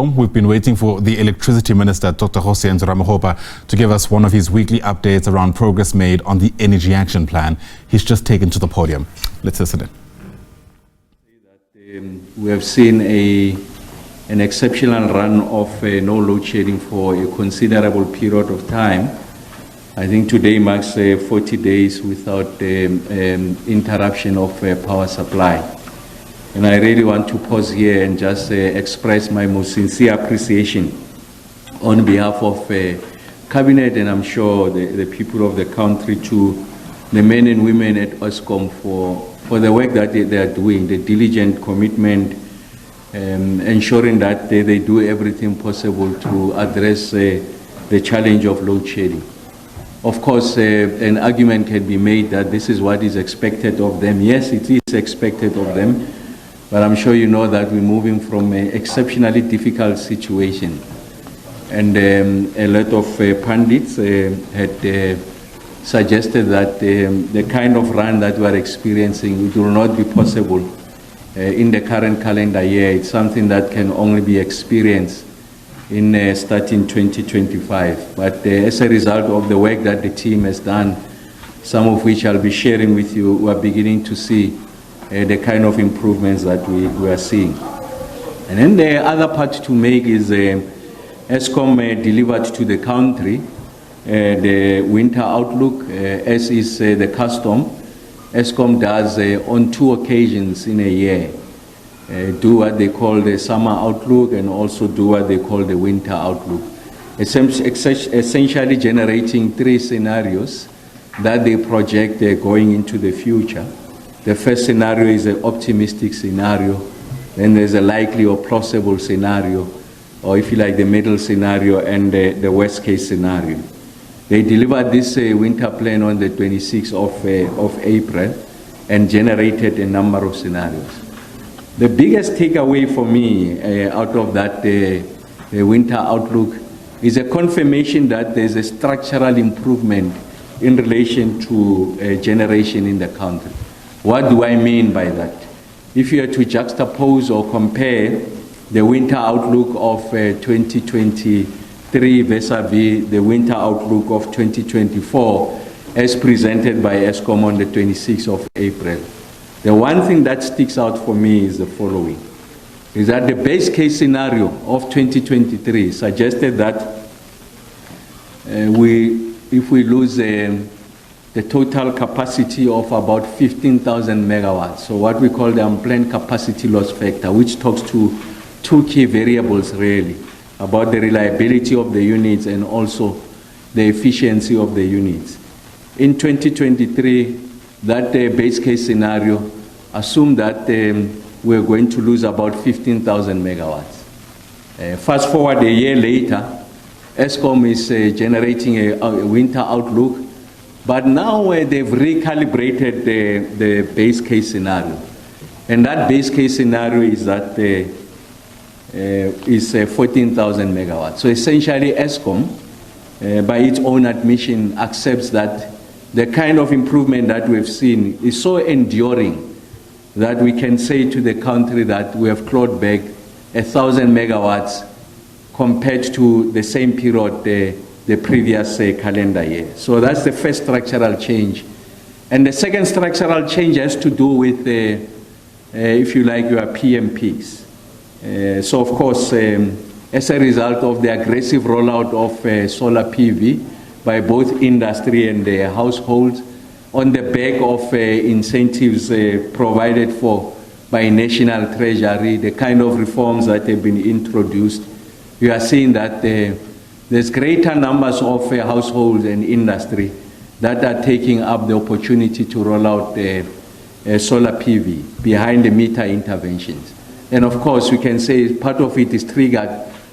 We've been waiting for the Electricity Minister, Dr. Kgosientsho Ramokgopa, to give us one of his weekly updates around progress made on the Energy Action Plan. He's just taken to the podium. Let's listen in. We have seen an exceptional run of no load shedding for a considerable period of time. I think today marks 40 days without interruption of power supply. And I really want to pause here and just express my most sincere appreciation on behalf of Cabinet and I'm sure the people of the country to the men and women at Eskom for the work that they are doing, the diligent commitment, ensuring that they do everything possible to address the challenge of load shedding. Of course, an argument can be made that this is what is expected of them. Yes, it is expected of them. But I'm sure you know that we're moving from an exceptionally difficult situation. And a lot of pundits had suggested that the kind of run that we are experiencing, it will not be possible in the current calendar year. It's something that can only be experienced in starting 2025. But as a result of the work that the team has done, some of which I'll be sharing with you, we are beginning to see the kind of improvements that we are seeing. And then the other part to make is Eskom delivered to the country the winter outlook, as is the custom. Eskom does on 2 occasions in a year, do what they call the summer outlook and also do what they call the winter outlook. Essentially generating 3 scenarios that they project going into the future. The first scenario is an optimistic scenario, then there's a likely or plausible scenario, or if you like, the middle scenario and the worst case scenario. They delivered this winter plan on the 26th of April and generated a number of scenarios. The biggest takeaway for me out of that winter outlook is a confirmation that there's a structural improvement in relation to generation in the country. What do I mean by that? If you are to juxtapose or compare the winter outlook of 2023 vis-a-vis the winter outlook of 2024 as presented by Eskom on the 26th of April, the one thing that sticks out for me is the following, is that the base case scenario of 2023 suggested that if we lose the total capacity of about 15,000 megawatts, so what we call the unplanned capacity loss factor, which talks to 2 key variables really, about the reliability of the units and also the efficiency of the units. In 2023, that base case scenario assumed that we're going to lose about 15,000 megawatts. Fast forward a year later, Eskom is generating a winter outlook. But now they've recalibrated the base case scenario. And that base case scenario is that is 14,000 megawatts. So essentially Eskom, by its own admission, accepts that the kind of improvement that we've seen is so enduring that we can say to the country that we have clawed back 1,000 megawatts compared to the same period the previous calendar year. So that's the first structural change. And the second structural change has to do with, if you like, your PMPs. So of course, as a result of the aggressive rollout of solar PV by both industry and the households, on the back of incentives provided for by National Treasury, the kind of reforms that have been introduced, you are seeing that there's greater numbers of households and industry that are taking up the opportunity to roll out solar PV behind the meter interventions. And of course, we can say part of it is triggered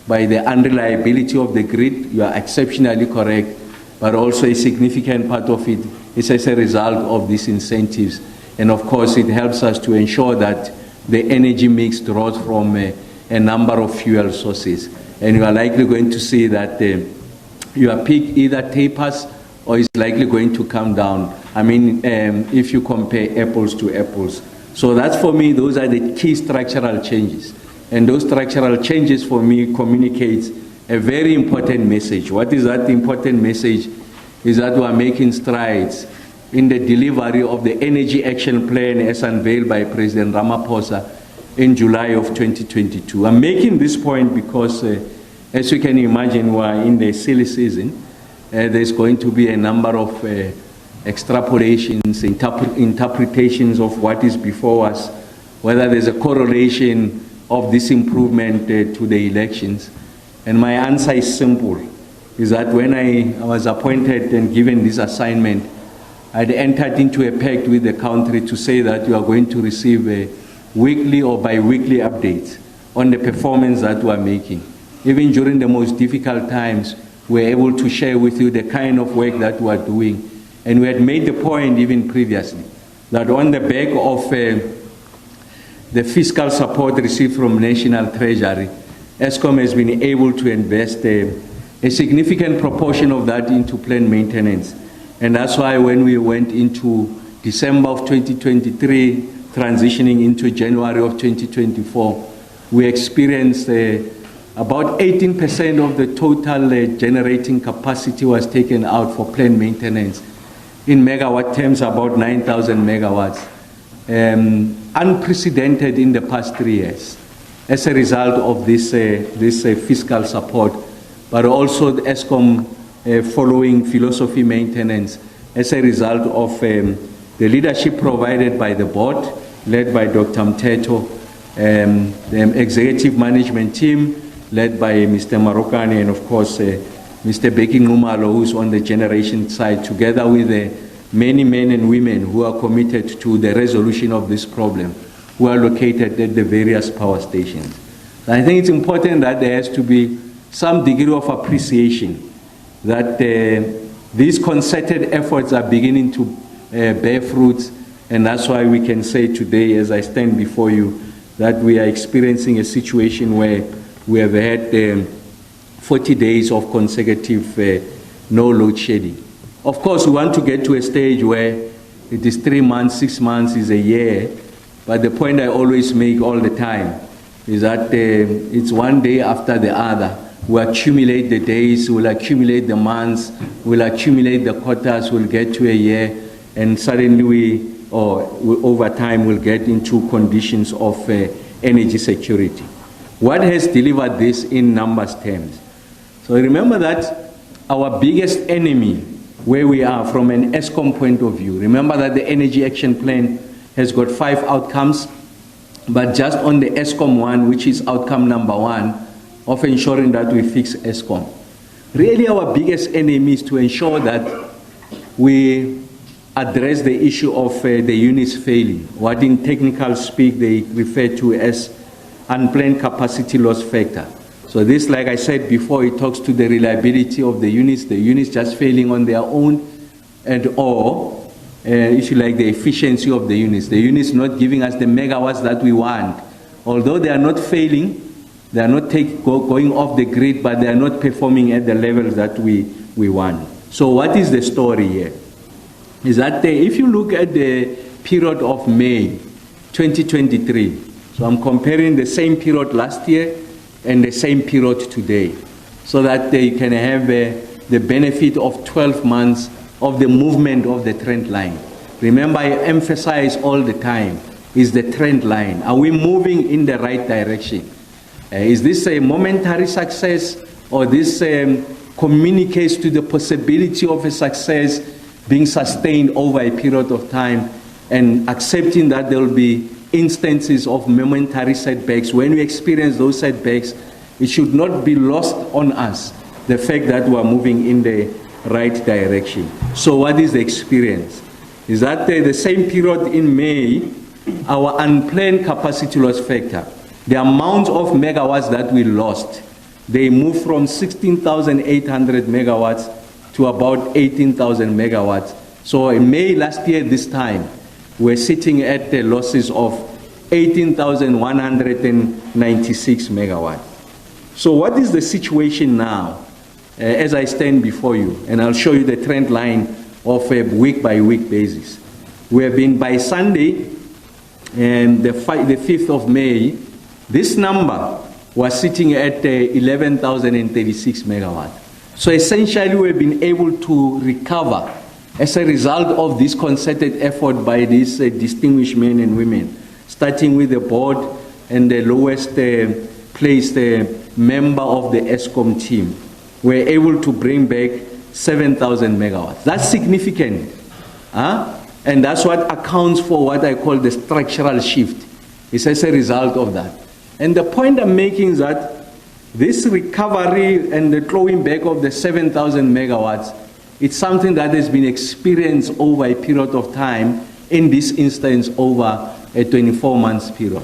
by the unreliability of the grid. You are exceptionally correct, but also a significant part of it is as a result of these incentives. And of course, it helps us to ensure that the energy mix draws from a number of fuel sources. And you are likely going to see that your peak either tapers or is likely going to come down. I mean, if you compare apples to apples. So that's for me, those are the key structural changes. And those structural changes for me communicates a very important message. What is that important message? Is that we are making strides in the delivery of the Energy Action Plan as unveiled by President Ramaphosa in July of 2022. I'm making this point because, as you can imagine, we are in the silly season. There's going to be a number of extrapolations, interpretations of what is before us, whether there's a correlation of this improvement to the elections. And my answer is simple, is that when I was appointed and given this assignment, I'd entered into a pact with the country to say that you are going to receive a weekly or bi-weekly updates on the performance that we are making. Even during the most difficult times, we're able to share with you the kind of work that we are doing. And we had made the point even previously that on the back of the fiscal support received from National Treasury, Eskom has been able to invest a significant proportion of that into plant maintenance. And that's why when we went into December of 2023, transitioning into January of 2024, we experienced about 18% of the total generating capacity was taken out for plant maintenance. In megawatt terms, about 9,000 megawatts. Unprecedented in the past 3 years as a result of this fiscal support, but also the Eskom following philosophy maintenance as a result of the leadership provided by the board, led by Dr. Mteto, the executive management team, led by Mr. Marokane, and of course, Mr. Beki Ngumalo, who's on the generation side, together with many men and women who are committed to the resolution of this problem, who are located at the various power stations. I think it's important that there has to be some degree of appreciation that these concerted efforts are beginning to bear fruits, and that's why we can say today, as I stand before you, that we are experiencing a situation where we have had 40 days of consecutive no load shedding. Of course, we want to get to a stage where it is 3 months, 6 months, is a year, but the point I always make all the time is that it's one day after the other. We accumulate the days, we'll accumulate the months, we'll accumulate the quarters, we'll get to a year, and suddenly over time, we'll get into conditions of energy security. What has delivered this in numbers terms? So remember that our biggest enemy, where we are from an Eskom point of view, remember that the Energy Action Plan has got 5 outcomes, but just on the Eskom one, which is outcome number 1, of ensuring that we fix Eskom. Really our biggest enemy is to ensure that we address the issue of the units failing, what in technical speak they refer to as unplanned capacity loss factor. So this, like I said before, it talks to the reliability of the units just failing on their own, and or if you like, the efficiency of the units not giving us the megawatts that we want. Although they are not failing, they are not going off the grid, but they are not performing at the levels that we want. So what is the story here? Is that if you look at the period of May 2023, so I'm comparing the same period last year and the same period today, so that you can have the benefit of 12 months of the movement of the trend line. Remember, I emphasize all the time, is the trend line. Are we moving in the right direction? Is this a momentary success, or this communicates to the possibility of a success being sustained over a period of time, and accepting that there will be instances of momentary setbacks? When we experience those setbacks, it should not be lost on us, the fact that we are moving in the right direction. So what is the experience? Is that the same period in May, our unplanned capacity loss factor, the amount of megawatts that we lost, they moved from 16,800 megawatts to about 18,000 megawatts. So in May last year, this time, we're sitting at the losses of 18,196 megawatts. So what is the situation now as I stand before you? And I'll show you the trend line of a week-by-week basis. We have been, by Sunday, the 5th of May, This number was sitting at 11,036 megawatts. So essentially, we've been able to recover as a result of this concerted effort by these distinguished men and women, starting with the board and the lowest placed member of the ESCOM team. We're able to bring back 7,000 megawatts. That's significant. And that's what accounts for what I call the structural shift. It's as a result of that. And the point I'm making is that this recovery and the clawing back of the 7,000 megawatts, it's something that has been experienced over a period of time, in this instance over a 24-month period.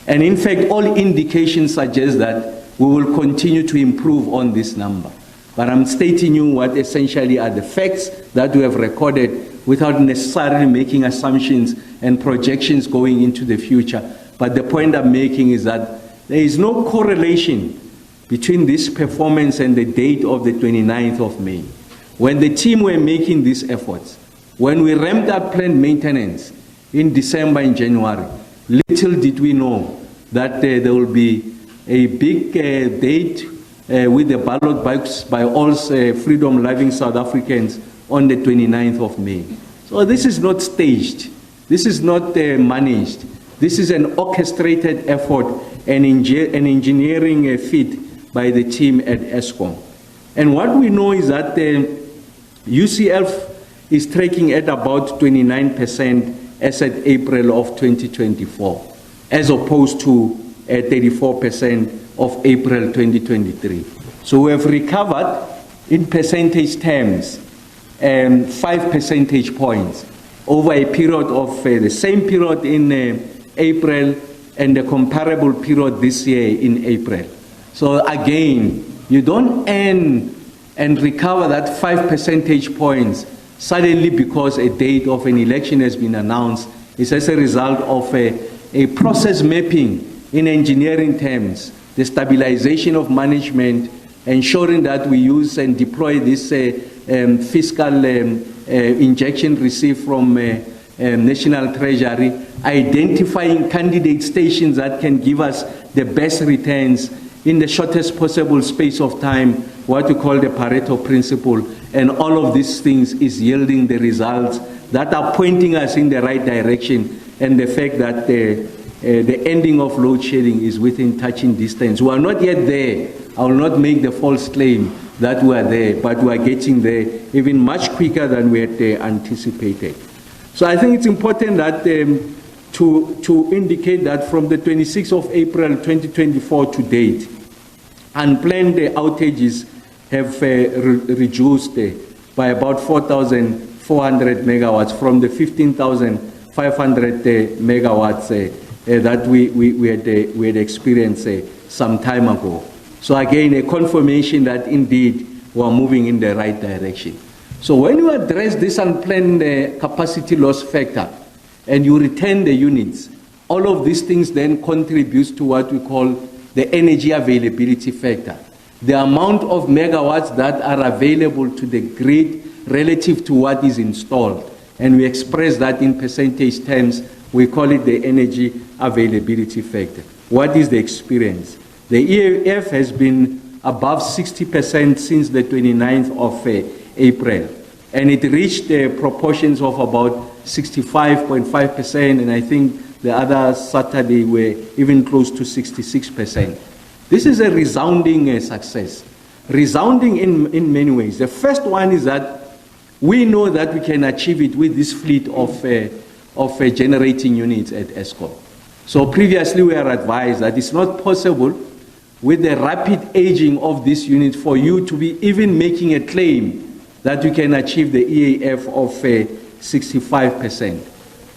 And in fact, all indications suggest that we will continue to improve on this number. But I'm stating you what essentially are the facts that we have recorded without necessarily making assumptions and projections going into the future. But the point I'm making is that there is no correlation between this performance and the date of the 29th of May. When the team were making these efforts, when we ramped up plant maintenance in December and January, little did we know that there will be a big date with the ballot box by all freedom-loving South Africans on the 29th of May. So this is not staged. This is not managed. This is an orchestrated effort and an engineering feat by the team at ESCOM. And what we know is that UCF is tracking at about 29% as at April of 2024, as opposed to 34% of April 2023. So we have recovered in percentage terms 5 percentage points over a period of the same period in April and the comparable period this year in April. So again, you don't earn and recover that 5 percentage points suddenly because a date of an election has been announced. It's as a result of a process mapping in engineering terms, the stabilization of management, ensuring that we use and deploy this fiscal injection received from National Treasury, identifying candidate stations that can give us the best returns in the shortest possible space of time, what we call the Pareto principle, and all of these things is yielding the results that are pointing us in the right direction, and the fact that the ending of load shedding is within touching distance. We are not yet there. I will not make the false claim that we are there, but we are getting there even much quicker than we had anticipated. So I think it's important that to indicate that from the 26th of April 2024 to date, unplanned outages have reduced by about 4,400 megawatts from the 15,500 megawatts that we had experienced some time ago. So again, a confirmation that indeed we are moving in the right direction. So when you address this unplanned capacity loss factor and you return the units, all of these things then contributes to what we call the energy availability factor, the amount of megawatts that are available to the grid relative to what is installed. And we express that in percentage terms. We call it the energy availability factor. What is the experience? The EAF has been above 60% since the 29th of April. And it reached proportions of about 65.5%, and I think the other Saturday were even close to 66%. This is a resounding success. Resounding in many ways. The first one is that we know that we can achieve it with this fleet of generating units at ESCOM. So previously we are advised that it's not possible with the rapid aging of this unit for you to be even making a claim that you can achieve the EAF of 65%.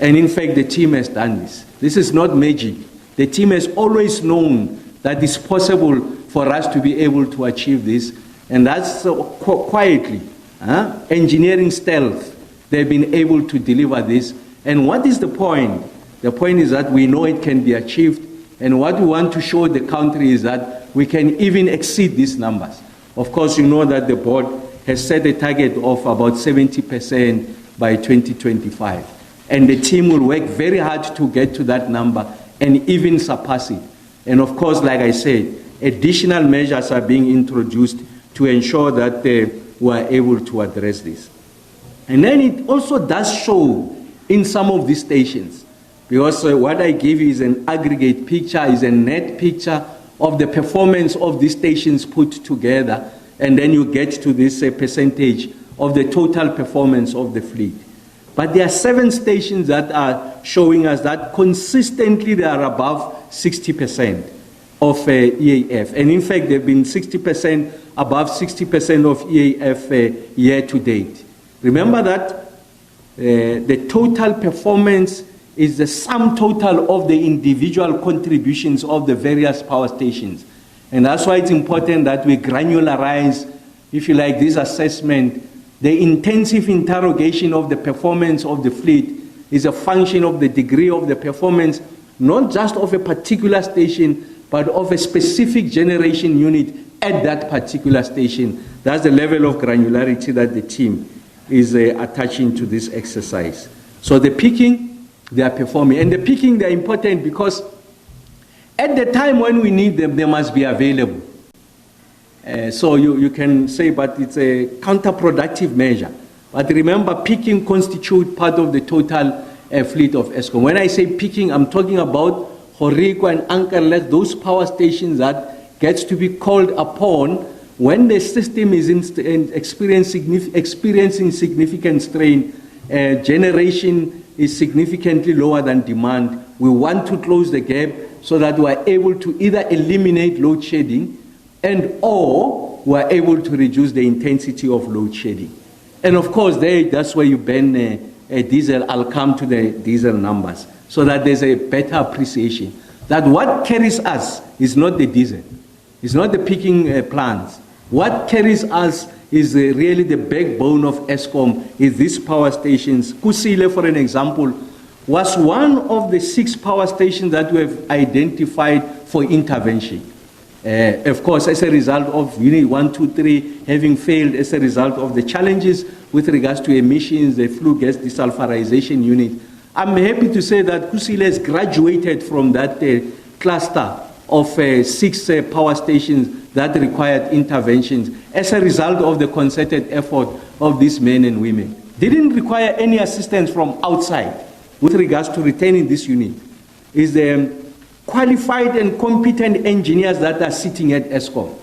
And in fact, the team has done this. This is not magic. The team has always known that it's possible for us to be able to achieve this. And that's quietly, engineering stealth, they've been able to deliver this. And what is the point? The point is that we know it can be achieved. And what we want to show the country is that we can even exceed these numbers. Of course, you know that the board has set a target of about 70% by 2025. And the team will work very hard to get to that number and even surpass it. And of course, like I said, additional measures are being introduced to ensure that we are able to address this. And then it also does show in some of these stations, because what I give you is an aggregate picture, is a net picture of the performance of these stations put together, and then you get to this percentage of the total performance of the fleet. But there are 7 stations that are showing us that consistently they are above 60% of EAF. And in fact, they've been 60%, above 60% of EAF year to date. Remember that the total performance is the sum total of the individual contributions of the various power stations. And that's why it's important that we granularize, if you like, this assessment. The intensive interrogation of the performance of the fleet is a function of the degree of the performance, not just of a particular station, but of a specific generation unit at that particular station. That's the level of granularity that the team is attaching to this exercise. So the peaking, they are performing. And the peaking, they're important because at the time when we need them, they must be available. So you can say, but it's a counterproductive measure. But remember, peaking constitutes part of the total fleet of Eskom. When I say peaking, I'm talking about Horiko and Ankerlech, those power stations that gets to be called upon when the system is experiencing significant strain, generation is significantly lower than demand. We want to close the gap so that we are able to either eliminate load shedding or we are able to reduce the intensity of load shedding. And of course, that's where you ban diesel. I'll come to the diesel numbers so that there's a better appreciation that what carries us is not the diesel. It's not the peaking plants. What carries us is really the backbone of Eskom, is these power stations. Kusile, for an example, was one of the 6 power stations that we have identified for intervention. Of course, as a result of Unit 1, 2, 3 having failed as a result of the challenges with regards to emissions, the flue gas desulfurization unit, I'm happy to say that Kusile has graduated from that cluster of 6 power stations that required interventions as a result of the concerted effort of these men and women. Didn't require any assistance from outside with regards to retaining this unit. Is the qualified and competent engineers that are sitting at Eskom.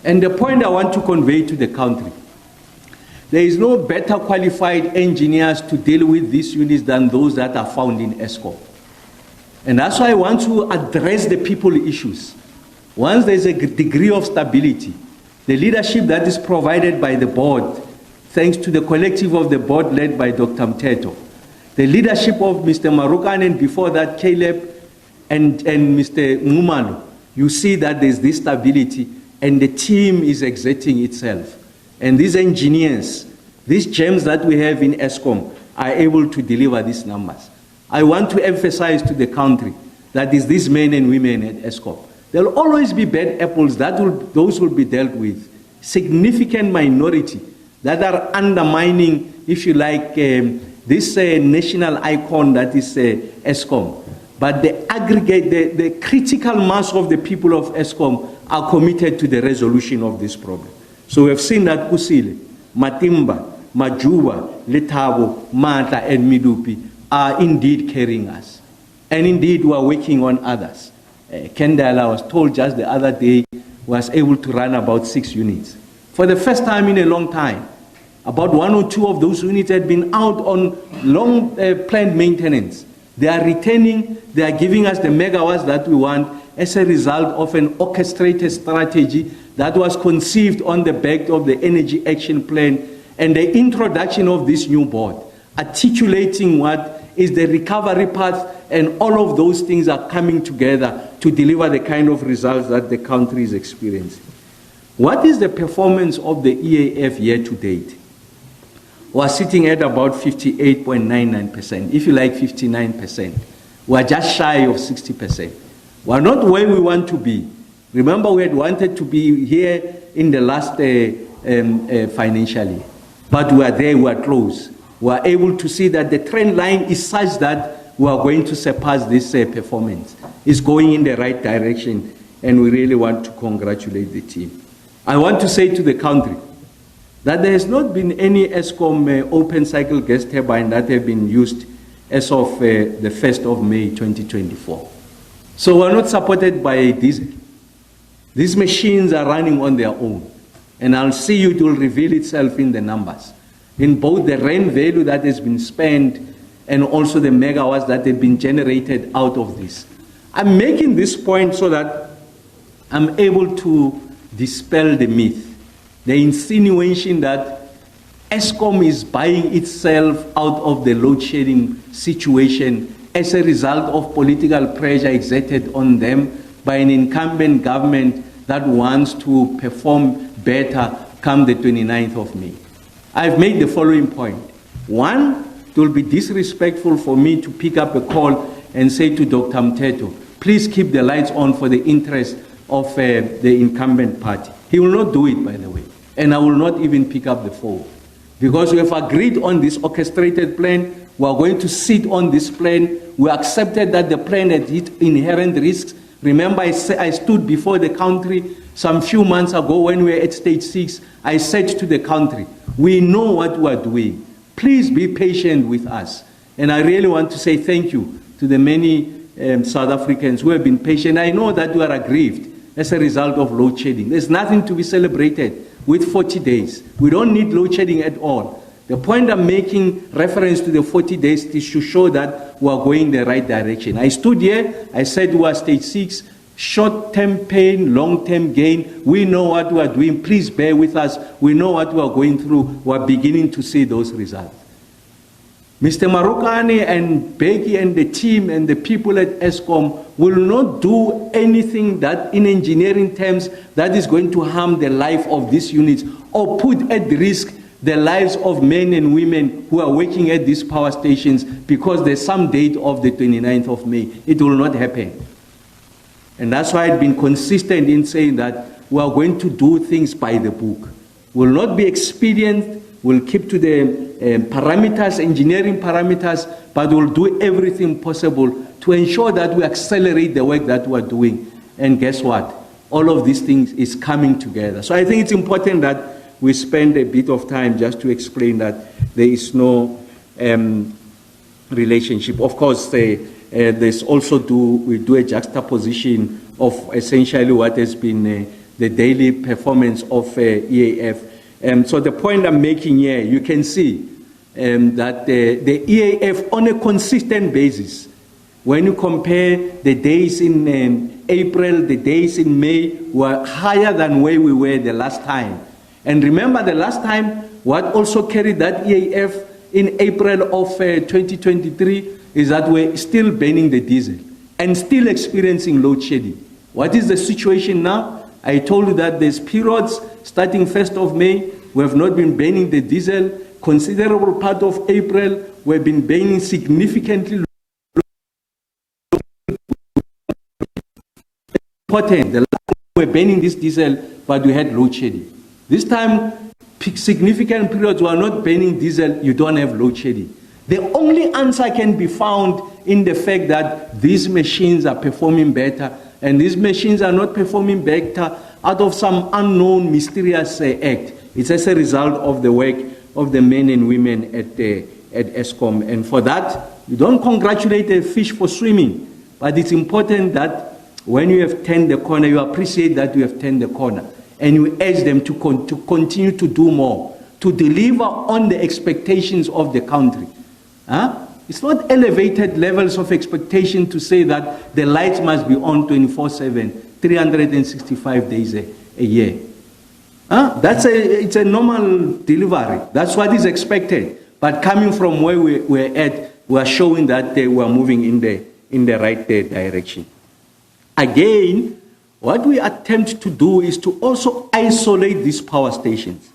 And the point I want to convey to the country, there is no better qualified engineers to deal with these units than those that are found in Eskom. And that's why I want to address the people issues. Once there's a degree of stability, the leadership that is provided by the board, thanks to the collective of the board led by Dr. Mteto, the leadership of Mr. Marukan, and before that, Caleb and Mr. Ngumalo, you see that there's this stability and the team is exerting itself. And these engineers, these gems that we have in Eskom are able to deliver these numbers. I want to emphasize to the country that is these men and women at Eskom. There will always be bad apples, those will be dealt with. Significant minority that are undermining, if you like, this national icon that is Eskom. But the aggregate, the critical mass of the people of Eskom are committed to the resolution of this problem. So we have seen that Kusile, Matimba, Majuba, Letabo, Mata, and Midupi are indeed carrying us. And indeed, we are working on others. Kendala, I was told just the other day, was able to run about 6 units. For the first time in a long time, about 1 or 2 of those units had been out on long planned maintenance. They are returning, they are giving us the megawatts that we want as a result of an orchestrated strategy that was conceived on the back of the Energy Action Plan and the introduction of this new board, articulating what is the recovery path, and all of those things are coming together to deliver the kind of results that the country is experiencing. What is the performance of the EAF year to date? We are sitting at about 58.99%, if you like 59%. We are just shy of 60%. We are not where we want to be. Remember, we had wanted to be here in the last financial year. But we are there, we are close. We are able to see that the trend line is such that we are going to surpass this performance. It's going in the right direction, and we really want to congratulate the team. I want to say to the country that there has not been any Eskom open cycle gas turbine that have been used as of the 1st of May 2024. So we're not supported by diesel. These machines are running on their own, and I'll see it will reveal itself in the numbers, in both the rand value that has been spent and also the megawatts that have been generated out of this. I'm making this point so that I'm able to dispel the myth, the insinuation that Eskom is buying itself out of the load shedding situation as a result of political pressure exerted on them by an incumbent government that wants to perform better come the 29th of May. I've made the following point. One, it will be disrespectful for me to pick up a call and say to Dr. Mteto, please keep the lights on for the interest of the incumbent party. He will not do it, by the way, and I will not even pick up the phone. Because we have agreed on this orchestrated plan, we are going to sit on this plan. We accepted that the plan had inherent risks. Remember, I stood before the country some few months ago when we were at stage 6. I said to the country, we know what we are doing. Please be patient with us. And I really want to say thank you to the many South Africans who have been patient. I know that you are aggrieved as a result of load shedding. There's nothing to be celebrated with 40 days. We don't need load shedding at all. The point I'm making reference to the 40 days is to show that we are going in the right direction. I stood here, I said we are stage 6, short-term pain, long-term gain. We know what we are doing. Please bear with us. We know what we are going through. We are beginning to see those results. Mr. Marokane and Becky and the team and the people at Eskom will not do anything that in engineering terms that is going to harm the life of these units or put at risk the lives of men and women who are working at these power stations because there's some date of the 29th of May. It will not happen. And that's why I've been consistent in saying that we are going to do things by the book. We'll not be experienced. We'll keep to the parameters, engineering parameters, but we'll do everything possible to ensure that we accelerate the work that we're doing. And guess what? All of these things is coming together. So I think it's important that we spend a bit of time just to explain that there is no relationship. Of course, there's also we do a juxtaposition of essentially what has been the daily performance of EAF. So the point I'm making here, you can see that the EAF on a consistent basis, when you compare the days in April, the days in May, were higher than where we were the last time. And remember the last time, what also carried that EAF in April of 2023 is that we're still burning the diesel and still experiencing load shedding. What is the situation now? I told you that there's periods starting 1st of May, we have not been burning the diesel. Considerable part of April, we've been burning significantly important. The last time we were burning this diesel, but we had load shedding. This time, significant periods we are not burning diesel, you don't have load shedding. The only answer can be found in the fact that these machines are performing better, and these machines are not performing better out of some unknown mysterious act. It's as a result of the work of the men and women at Eskom. And for that, you don't congratulate a fish for swimming, but it's important that when you have turned the corner, you appreciate that you have turned the corner. And you urge them to continue to do more, to deliver on the expectations of the country. It's not elevated levels of expectation to say that the lights must be on 24/7, 365 days a year. It's a normal delivery. That's what is expected. But coming from where we're at, we're showing that we're moving in the right direction. Again, what we attempt to do is to also isolate these power stations.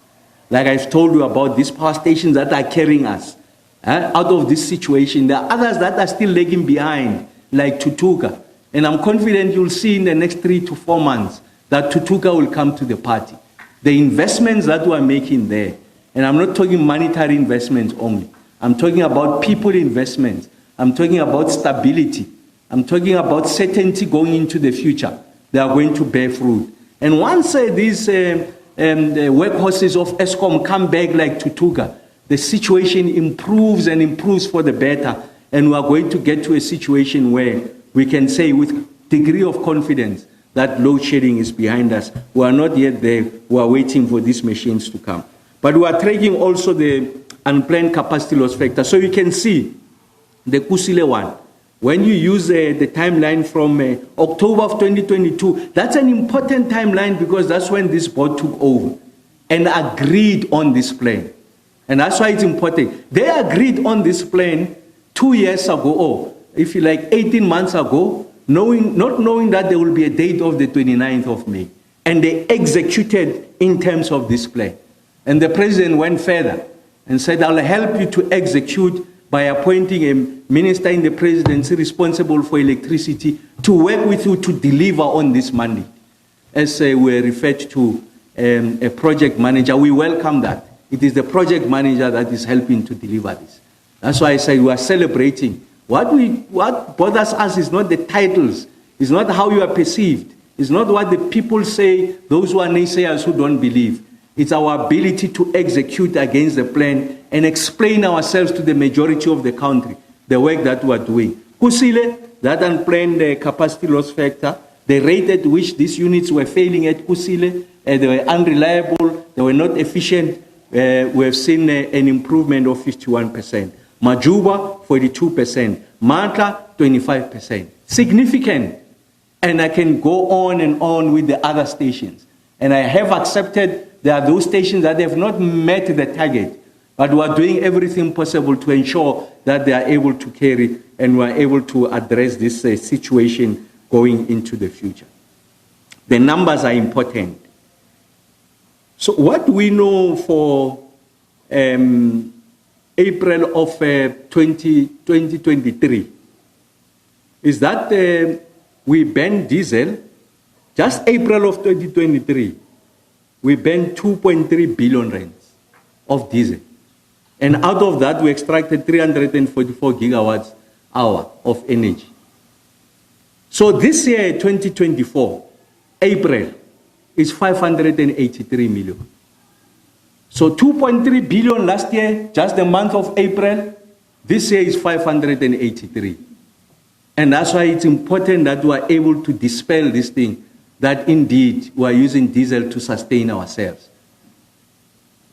Like I've told you about these power stations that are carrying us out of this situation. There are others that are still lagging behind, like Tutuka. And I'm confident you'll see in the next 3 to 4 months that Tutuka will come to the party. The investments that we're making there, and I'm not talking monetary investments only. I'm talking about people investments. I'm talking about stability. I'm talking about certainty going into the future. They are going to bear fruit. And once these workhorses of ESCOM come back like Tutuga, the situation improves and improves for the better. And we are going to get to a situation where we can say with degree of confidence that load shedding is behind us. We are not yet there. We are waiting for these machines to come. But we are tracking also the unplanned capacity loss factor. So you can see the Kusile one. When you use the timeline from October of 2022, that's an important timeline because that's when this board took over and agreed on this plan. And that's why it's important. They agreed on this plan 2 years ago, or if you like 18 months ago, not knowing that there will be a date of the 29th of May. And they executed in terms of this plan. And the president went further and said, I'll help you to execute by appointing a minister in the presidency responsible for electricity to work with you to deliver on this mandate. As we referred to a project manager, we welcome that. It is the project manager that is helping to deliver this. That's why I say we are celebrating. What bothers us is not the titles, it's not how you are perceived, it's not what the people say, those who are naysayers who don't believe. It's our ability to execute against the plan and explain ourselves to the majority of the country, the work that we are doing. Kusile, that unplanned capacity loss factor, the rate at which these units were failing at Kusile, they were unreliable, they were not efficient. We have seen an improvement of 51%. Majuba, 42%. Mata, 25%. Significant. And I can go on and on with the other stations. And I have accepted there are those stations that have not met the target, but we are doing everything possible to ensure that they are able to carry and we are able to address this situation going into the future. The numbers are important. So what we know for April of 2023 is that we banned diesel. Just April of 2023, we banned 2.3 billion rands of diesel. And out of that, we extracted 344 gigawatts hour of energy. So this year, 2024, April, is 583 million. So 2.3 billion last year, just the month of April. This year is 583. And that's why it's important that we are able to dispel this thing, that indeed we are using diesel to sustain ourselves.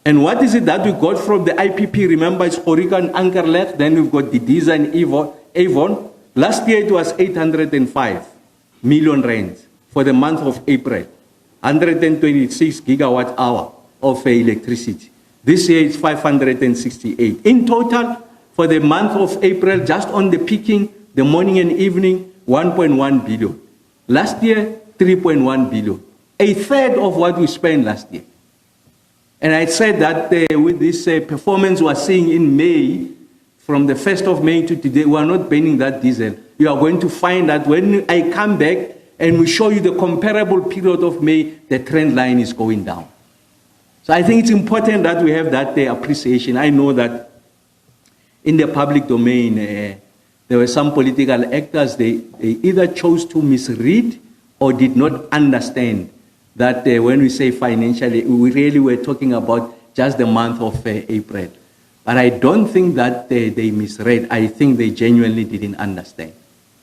And what is it that we got from the IPP? Remember, it's Orica and Ankerlech, then we've got the diesel and Avon. Last year it was 805 million rands for the month of April, 126 gigawatt hour of electricity. This year it's 568. In total, for the month of April, just on the peaking, the morning and evening, 1.1 billion. Last year, 3.1 billion. A third of what we spent last year. And I said that with this performance we are seeing in May, from the 1st of May to today, we are not banning that diesel. You are going to find that when I come back and we show you the comparable period of May, the trend line is going down. So I think it's important that we have that appreciation. I know that in the public domain, there were some political actors, they either chose to misread or did not understand that when we say financially, we really were talking about just the month of April. But I don't think that they misread. I think they genuinely didn't understand.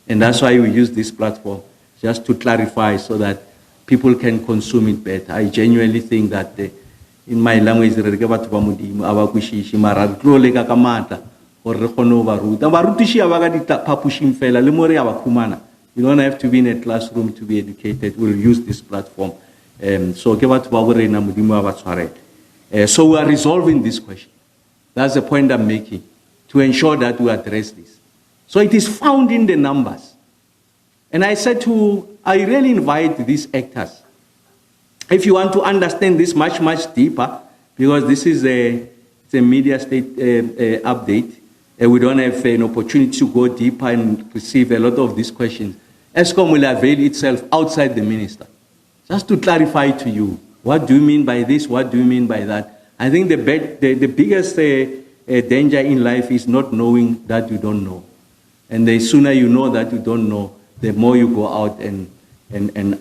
And that's why we use this platform, just to clarify so that people can consume it better. I genuinely think that in my language, you don't have to be in a classroom to be educated. We'll use this platform. So we are resolving this question. That's the point I'm making, to ensure that we address this. So it is found in the numbers. And I said I really invite these actors, if you want to understand this much, much deeper, because this is a media state update, and we don't have an opportunity to go deeper and receive a lot of these questions. ESCOM will avail itself outside the minister. Just to clarify to you, what do you mean by this? What do you mean by that? I think the biggest danger in life is not knowing that you don't know. And the sooner you know that you don't know, the more you go out and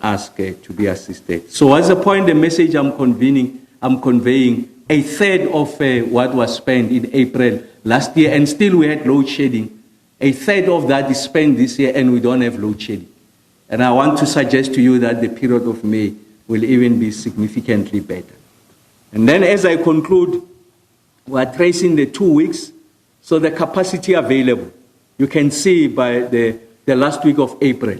ask to be assisted. So what's the point? The message I'm conveying, a third of what was spent in April last year, and still we had load shedding. A third of that is spent this year, and we don't have load shedding. And I want to suggest to you that the period of May will even be significantly better. And then as I conclude, we are tracing the 2 weeks, so the capacity available. You can see by the last week of April,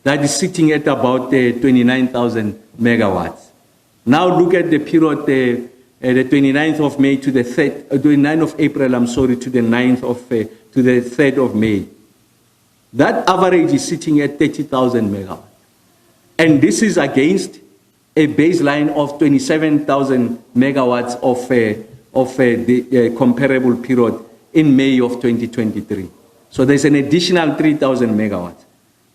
that is sitting at about 29,000 megawatts. Now look at the period, the 29th of May to the 29th of April, I'm sorry, to the 9th of, to the 3rd of May. That average is sitting at 30,000 megawatts. And this is against a baseline of 27,000 megawatts of the comparable period in May of 2023. So there's an additional 3,000 megawatts.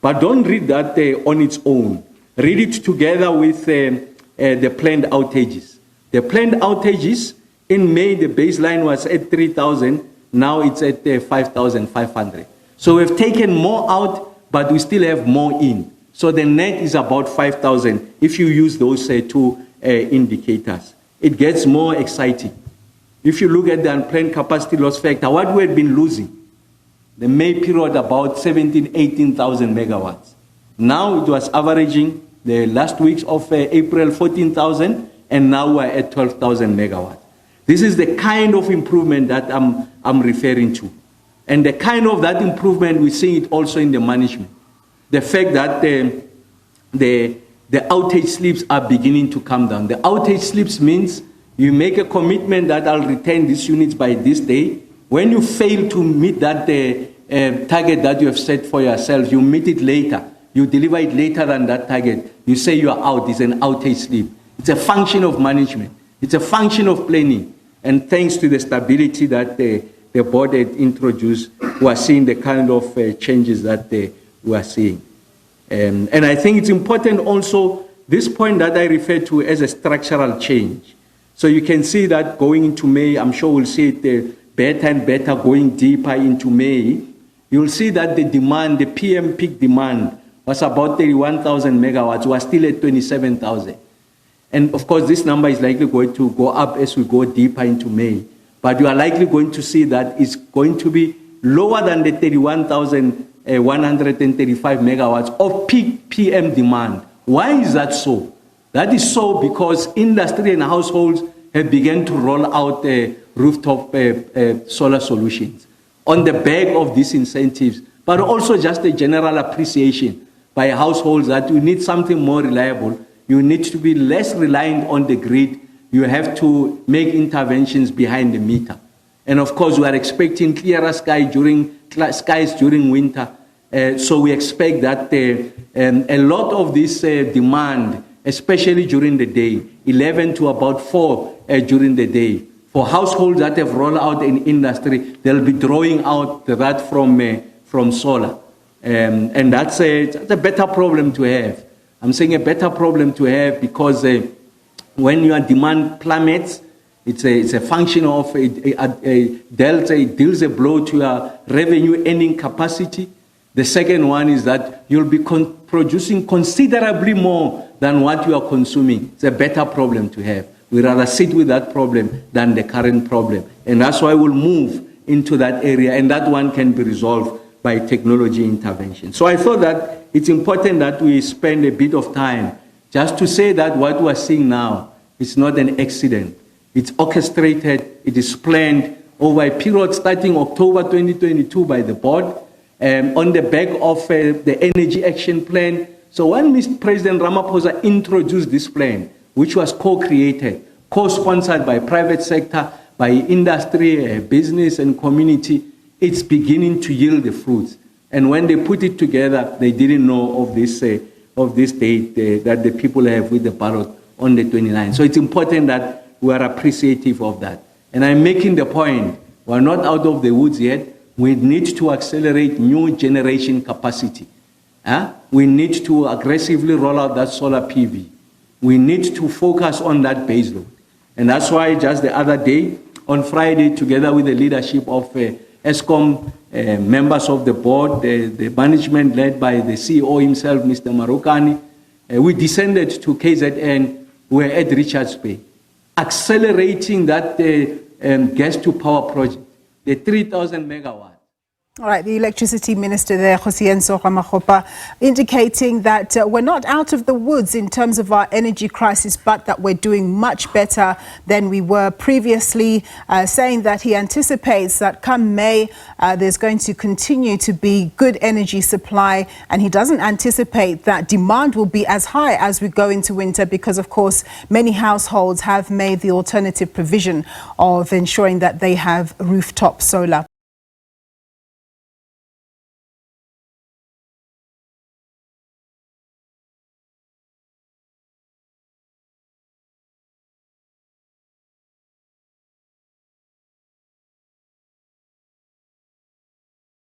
But don't read that on its own. Read it together with the planned outages. The planned outages, in May, the baseline was at 3,000. Now it's at 5,500. So we've taken more out, but we still have more in. So the net is about 5,000 if you use those two indicators. It gets more exciting. If you look at the unplanned capacity loss factor, what we had been losing, the May period about 17,000, 18,000 megawatts. Now it was averaging the last weeks of April 14,000, and now we're at 12,000 megawatts. This is the kind of improvement that I'm referring to. And the kind of that improvement, we see it also in the management. The fact that the outage slips are beginning to come down. The outage slips means you make a commitment that I'll return these units by this day. When you fail to meet that target that you have set for yourself, you meet it later. You deliver it later than that target. You say you are out. It's an outage slip. It's a function of management. It's a function of planning. And thanks to the stability that the board had introduced, we are seeing the kind of changes that we are seeing. And I think it's important also, this point that I refer to as a structural change. So you can see that going into May, I'm sure we'll see it better and better going deeper into May. You'll see that the demand, the PM peak demand, was about 31,000 megawatts, was still at 27,000. And of course, this number is likely going to go up as we go deeper into May. But you are likely going to see that it's going to be lower than the 31,135 megawatts of peak PM demand. Why is that so? That is so because industry and households have begun to roll out rooftop solar solutions on the back of these incentives, but also just a general appreciation by households that you need something more reliable. You need to be less reliant on the grid. You have to make interventions behind the meter. And of course, we are expecting clearer skies during winter. So we expect that a lot of this demand, especially during the day, 11 to about 4 during the day, for households that have rolled out in industry, they'll be drawing out that from solar. And that's a better problem to have. I'm saying a better problem to have because when your demand plummets, it's a function of it deals a blow to your revenue earning capacity. The second one is that you'll be producing considerably more than what you are consuming. It's a better problem to have. We'd rather sit with that problem than the current problem. And that's why we'll move into that area, and that one can be resolved by technology intervention. So I thought that it's important that we spend a bit of time just to say that what we're seeing now is not an accident. It's orchestrated, it is planned over a period starting October 2022 by the board, on the back of the Energy Action Plan. So when Mr. President Ramaphosa introduced this plan, which was co-created, co-sponsored by private sector, by industry, business and community, it's beginning to yield the fruits. And when they put it together, they didn't know of this date that the people have with the ballot on the 29th. So it's important that we are appreciative of that. And I'm making the point, we're not out of the woods yet. We need to accelerate new generation capacity. We need to aggressively roll out that solar PV. We need to focus on that baseload. And that's why just the other day, on Friday, together with the leadership of ESCOM, members of the board, the management led by the CEO himself, Mr. Marokani, we descended to KZN, we were at Richards Bay, accelerating that gas-to-power project, the 3,000 megawatts. All right, the Electricity Minister there, Kgosientsho Ramokgopa, indicating that we're not out of the woods in terms of our energy crisis, but that we're doing much better than we were previously, saying that he anticipates that come May, there's going to continue to be good energy supply, and he doesn't anticipate that demand will be as high as we go into winter because, of course, many households have made the alternative provision of ensuring that they have rooftop solar.